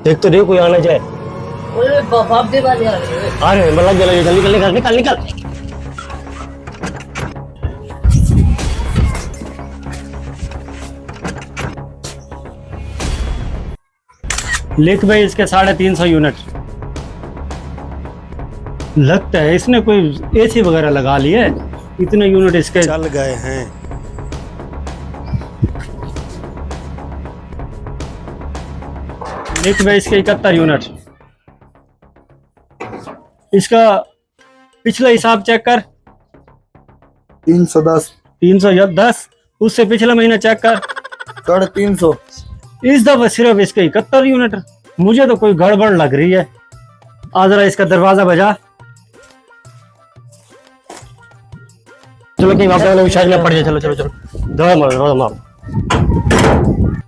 देख तो दे कोई आना जाए। ओए बाप दे वाले आ रहे हैं। आ रहे हैं, मतलब जल्दी जल्दी निकल निकल निकल निकल। लिख भाई इसके 350 यूनिट। लगता है इसने कोई एसी वगैरह लगा ली है, इतने यूनिट इसके चल गए हैं। लिख भाई इसके 71 यूनिट। इसका पिछला हिसाब चेक कर। 310 310। उससे पिछला महीना चेक कर। 350। इस दफा सिर्फ इसके 71 यूनिट। मुझे तो कोई गड़बड़ लग रही है। आ जरा इसका दरवाजा बजा। चलो कहीं वहां पे शायद ना पड़ जाए। चलो चलो चलो, दवा मार।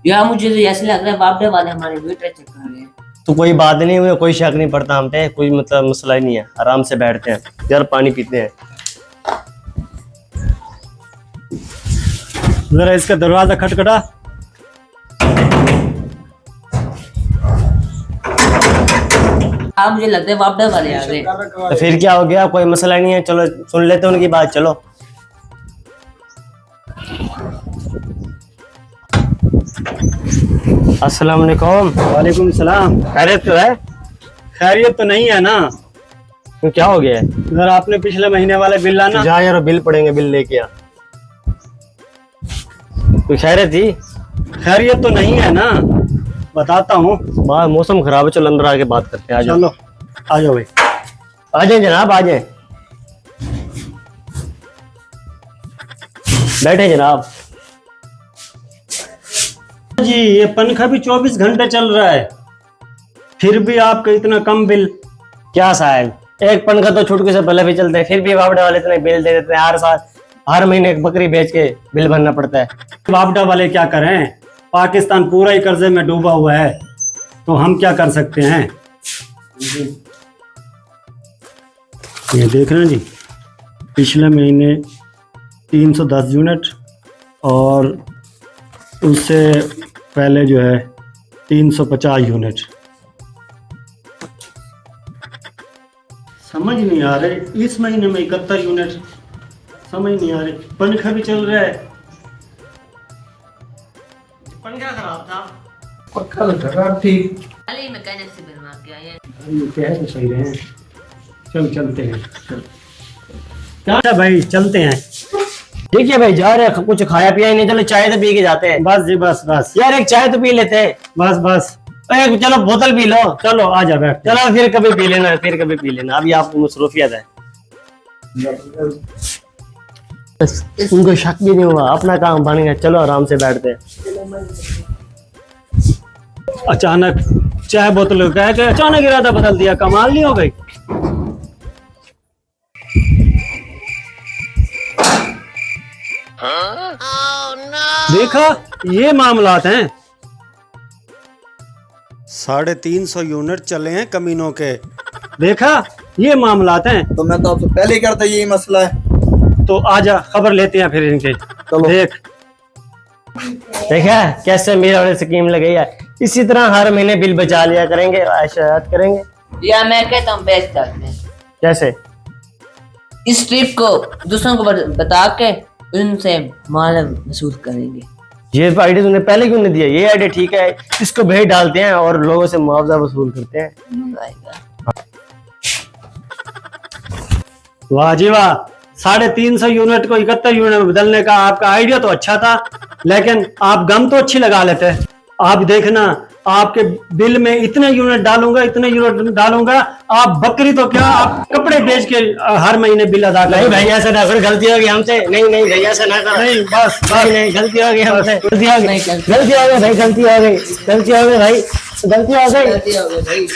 यार मुझे तो ऐसे लग रहा है बाप दे वाले हमारे मीटर चेक कर रहे हैं। तो कोई बात नहीं, मुझे कोई शक नहीं पड़ता हम पे, कोई मतलब मसला ही नहीं है। आराम से बैठते हैं यार, पानी पीते हैं। जरा इसका दरवाजा खटखटा। हाँ मुझे लगता है बाप दे वाले आ रहे हैं। तो फिर क्या हो गया, कोई मसला नहीं है। चलो सुन लेते हैं उनकी बात। चलो अस्सलाम वालेकुम। वालेकुम सलाम। खैरियत तो है? खैरियत तो नहीं है ना। तो क्या हो गया है? जरा आपने पिछले महीने वाले बिल लाना। जा यार, बिल पड़ेंगे, बिल लेके आ। कोई खैरियत थी? खैरियत तो नहीं है ना, बताता हूँ। बाहर मौसम खराब है, चलो अंदर आके बात करते हैं। आ जाओ। चलो आ जाओ भाई। आ जाए जनाब, आ जाए, बैठे जनाब। जी ये पंखा भी 24 घंटे चल रहा है, फिर भी आपका इतना कम बिल। क्या साहब, एक पंखा तो छुटकी से पहले भी चलते हैं, फिर भी बावड़े वाले इतने बिल दे देते हैं। हर साल हर महीने एक बकरी बेच के बिल भरना पड़ता है। बापडा वाले क्या करें, पाकिस्तान पूरा ही कर्जे में डूबा हुआ है, तो हम क्या कर सकते हैं। ये देख रहे हैं जी, पिछले महीने 310 यूनिट और उससे पहले जो है 350 यूनिट। समझ नहीं आ रहे, इस महीने में 71 यूनिट, समझ नहीं आ रही। पंखा भी चल रहा है। पंखा खराब था। पक्का लगा ठीक। खाली मैकेनिक से बनवा के आए हैं। ये कह तो सही रहे हैं। चल चलते हैं। चल क्या है भाई, चलते हैं। देखिए भाई, जा रहे हैं, कुछ खाया पिया ही नहीं। चलो चाय तो पी के जाते हैं। बस जी बस बस यार एक चाय तो पी लेते हैं। बस बस। एक चलो बोतल पी लो। चलो आ जा बैठ। चलो फिर कभी पी लेना, फिर कभी पी लेना। अभी आपको मसरूफियत है। बस उनको शक भी नहीं हुआ, अपना काम बन गया। चलो आराम से बैठते हैं। अचानक चाय बोतल कह के अचानक इरादा बदल दिया, कमाल नहीं हो गई। देखा, ये मामलात हैं। 350 यूनिट चले हैं कमीनों के। देखा, ये मामलात हैं। तो मैं तो आपसे पहले ही करता, यही मसला है। तो आजा खबर लेते हैं फिर इनके। चलो। देख देखा कैसे मेरा वाले स्कीम लगाई है। इसी तरह हर महीने बिल बचा लिया करेंगे, ऐशात करेंगे। या मैं कहता हूँ बेच करते हैं कैसे? इस ट्रिप को दूसरों को बता के उनसे माल वसूल करेंगे। ये आइडिया तुमने पहले क्यों नहीं दिया? ये आइडिया ठीक है, इसको भेज डालते हैं और लोगों से मुआवजा वसूल करते हैं। वाह जी वाह, 350 यूनिट को 71 यूनिट में बदलने का आपका आइडिया तो अच्छा था, लेकिन आप गम तो अच्छी लगा लेते। आप देखना, आपके बिल में इतने यूनिट डालूंगा, इतने यूनिट डालूंगा, आप बकरी तो क्या, आप कपड़े बेच के हर महीने बिल अदा करें। नहीं भाई ऐसा ना करो, गलती हो गई हमसे। नहीं नहीं भाई ऐसा ना करो। नहीं बस नहीं नहीं, गलती हो गई हमसे। गलती हो गई, नहीं, गलती हो गई भाई, गलती हो गई, गलती हो गई भाई, गलती हो गई। गलती हो गई भाई।